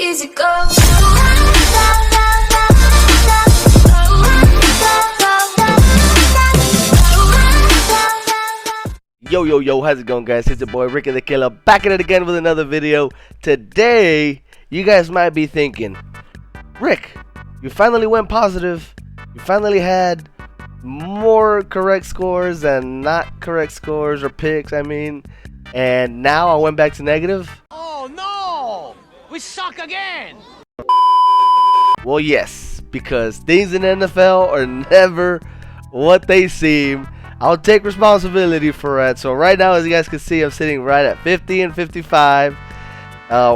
easy go. Yo, how's it going, guys? It's your boy Ricky the Killer, back at it again with another video. Today, you guys might be thinking, Rick, you finally went positive. You finally had more correct scores than not correct scores or picks, I mean. And now I went back to negative. Oh no! We suck again! Well, yes, because things in the NFL are never what they seem. I'll take responsibility for it. So right now, as you guys can see, I'm sitting right at 50 and 55.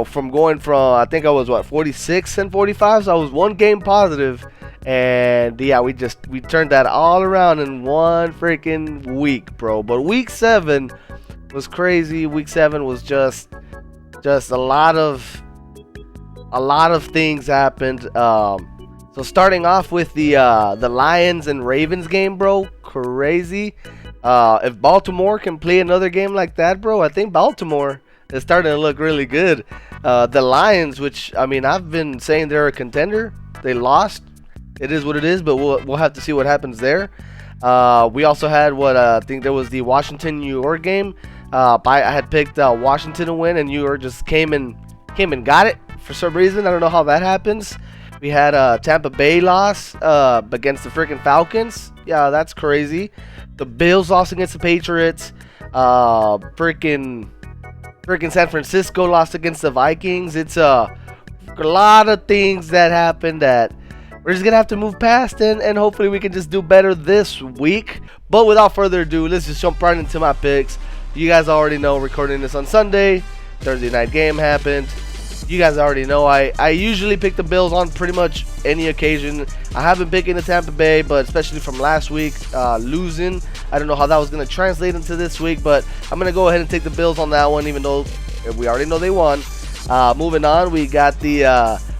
From going from, I think I was, 46 and 45? So I was one game positive. And yeah, we turned that all around in one freaking week, bro. But week 7 was crazy. Week 7 was just a lot of things happened. So starting off with the Lions and Ravens game, bro, crazy. If Baltimore can play another game like that, bro, I think Baltimore is starting to look really good. The Lions, which, I mean, I've been saying they're a contender. They lost. It is what it is, but we'll have to see what happens there. We also had I think there was the Washington-New York game. I had picked Washington to win, and New York just came and got it for some reason. I don't know how that happens. We had a Tampa Bay loss against the freaking Falcons. Yeah, that's crazy. The Bills lost against the Patriots. Freaking San Francisco lost against the Vikings. It's a lot of things that happened that we're just going to have to move past, and hopefully we can just do better this week. But without further ado, let's just jump right into my picks. You guys already know, recording this on Sunday. Thursday night game happened. You guys already know I usually pick the Bills on pretty much any occasion. I have been picking the Tampa Bay, but especially from last week, losing. I don't know how that was going to translate into this week, but I'm going to go ahead and take the Bills on that one, even though we already know they won. Moving on, we got the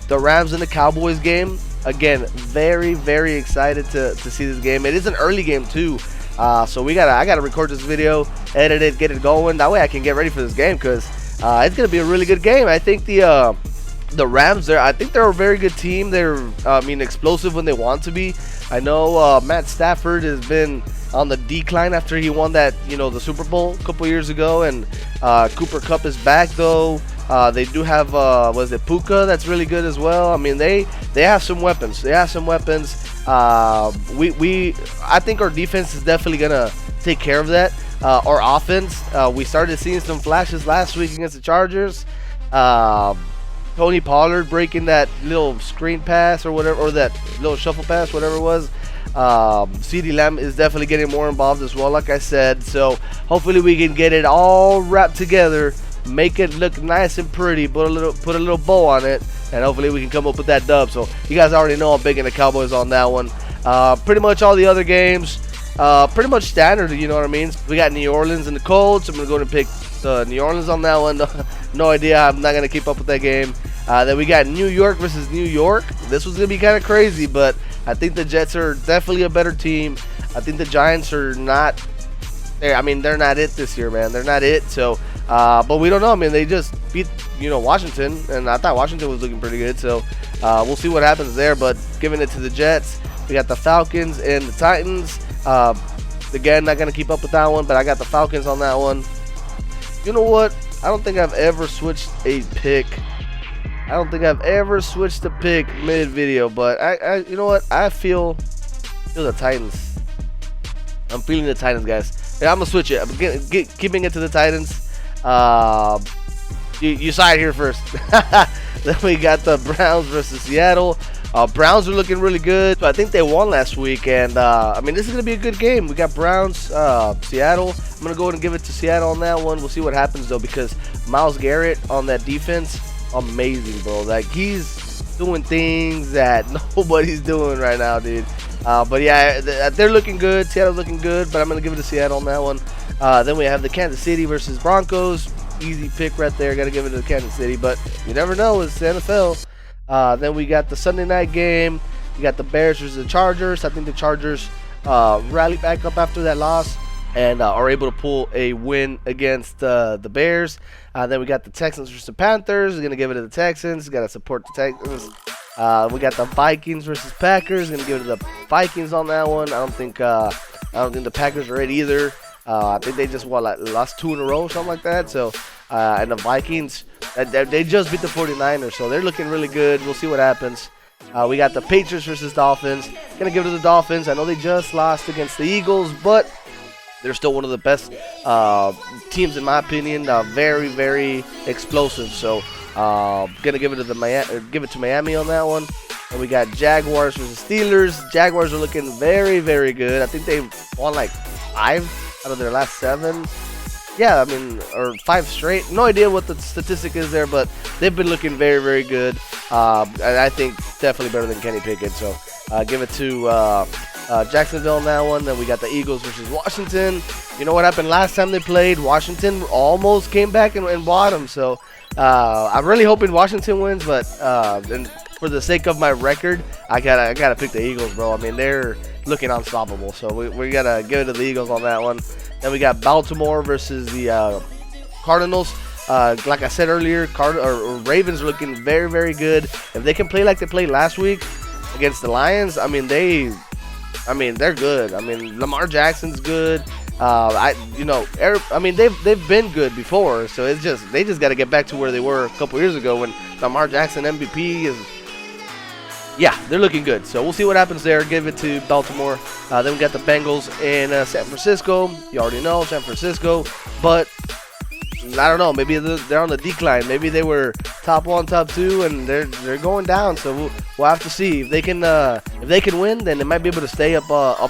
Rams and the Cowboys game. Again, very, very excited to see this game. It is an early game too, so I gotta record this video, edit it, get it going. That way I can get ready for this game, because it's gonna be a really good game. I think the Rams, I think they're a very good team. They're, explosive when they want to be. I know Matt Stafford has been on the decline after he won that, the Super Bowl a couple years ago, and Cooper Kupp is back though. They do have Puka, that's really good as well. I mean, they have some weapons. I think our defense is definitely gonna take care of that. Our offense, we started seeing some flashes last week against the Chargers. Tony Pollard breaking that little screen pass or whatever, or that little shuffle pass, whatever it was. CeeDee Lamb is definitely getting more involved as well, like I said. So hopefully we can get it all wrapped together, make it look nice and pretty, put a little bow on it, and hopefully we can come up with that dub. So you guys already know I'm picking the Cowboys on that one. Pretty much all the other games, pretty much standard, you know what I mean? We got New Orleans and the Colts. I'm going to go and pick New Orleans on that one. No idea. I'm not going to keep up with that game. Then we got New York versus New York. This was going to be kind of crazy, but I think the Jets are definitely a better team. I think the Giants are not there. I mean, they're not it this year, man. They're not it. So, but we don't know. I mean, they just beat, Washington, and I thought Washington was looking pretty good. So, we'll see what happens there. But giving it to the Jets, we got the Falcons and the Titans. Again, not gonna keep up with that one, but I got the Falcons on that one. You know what? I don't think I've ever switched a pick. I don't think I've ever switched a pick mid-video, but I you know what? I feel the Titans. I'm feeling the Titans, guys. Yeah, I'm gonna switch it. I'm keeping it to the Titans. You saw it here first. Then we got the Browns versus Seattle. Browns are looking really good. So I think they won last week, and this is gonna be a good game. We got Browns, Seattle. I'm gonna go ahead and give it to Seattle on that one. We'll see what happens though, because Myles Garrett on that defense, amazing, bro. Like, he's doing things that nobody's doing right now, dude. But yeah, they're looking good. Seattle's looking good, but I'm gonna give it to Seattle on that one. Then we have the Kansas City versus Broncos. Easy pick right there. Gotta give it to Kansas City, but you never know. It's the NFL. Then we got the Sunday night game. You got the Bears versus the Chargers. I think the Chargers rally back up after that loss. and are able to pull a win against the Bears. Then we got the Texans versus the Panthers. We're gonna give it to the Texans. Got to support the Texans. We got the Vikings versus Packers. Gonna give it to the Vikings on that one. I don't think the Packers are ready either. I think they just lost 2 in a row, something like that. So, and the Vikings, they just beat the 49ers, so they're looking really good. We'll see what happens. We got the Patriots versus Dolphins. Gonna give it to the Dolphins. I know they just lost against the Eagles, but they're still one of the best teams in my opinion. Very, very explosive. So, gonna give it to Miami on that one. And we got Jaguars versus Steelers. Jaguars are looking very, very good. I think they won like 5 out of their last 7. Yeah, I mean, or 5 straight. No idea what the statistic is there, but they've been looking very, very good. And I think definitely better than Kenny Pickett. So give it to Jacksonville on that one. Then we got the Eagles versus Washington. You know what happened last time they played? Washington almost came back and bought them. So I'm really hoping Washington wins, but and for the sake of my record, I gotta pick the Eagles, bro. I mean, they're looking unstoppable. So we gotta give it to the Eagles on that one. Then we got Baltimore versus the Cardinals. Like I said earlier, Ravens are looking very, very good. If they can play like they played last week against the Lions, I mean they're good. I mean Lamar Jackson's good. They've been good before. So they just got to get back to where they were a couple years ago when Lamar Jackson MVP is. Yeah, they're looking good. So we'll see what happens there. Give it to Baltimore. Then we got the Bengals in San Francisco. You already know San Francisco, but I don't know. Maybe they're on the decline. Maybe they were top 1, top 2, and they're going down. So we'll have to see if they can win. Then they might be able to stay up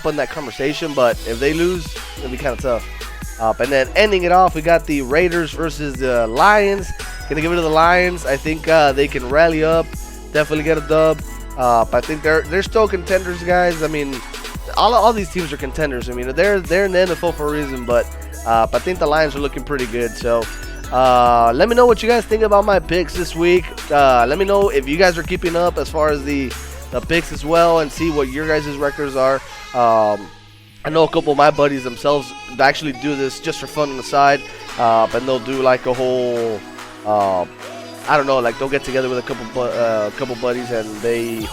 in that conversation. But if they lose, it'll be kind of tough. And then ending it off, we got the Raiders versus the Lions. Gonna give it to the Lions. I think they can rally up, definitely get a dub. I think they're still contenders, guys. I mean, all these teams are contenders. I mean, they're in the NFL for a reason, but I think the Lions are looking pretty good. So let me know what you guys think about my picks this week. Let me know if you guys are keeping up as far as the picks as well, and see what your guys' records are. I know a couple of my buddies themselves actually do this just for fun on the side, and they'll do like a whole. I don't know, like they'll get together with a couple buddies and they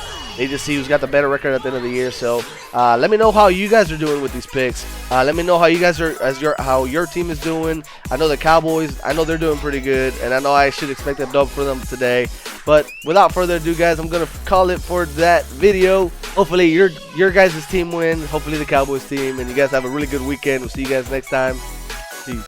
just see who's got the better record at the end of the year. So let me know how you guys are doing with these picks. Let me know how you guys are how your team is doing. I know the Cowboys, I know they're doing pretty good, and I know I should expect a dub for them today. But without further ado, guys, I'm gonna call it for that video. Hopefully your guys' team win. Hopefully the Cowboys team, and you guys have a really good weekend. We'll see you guys next time.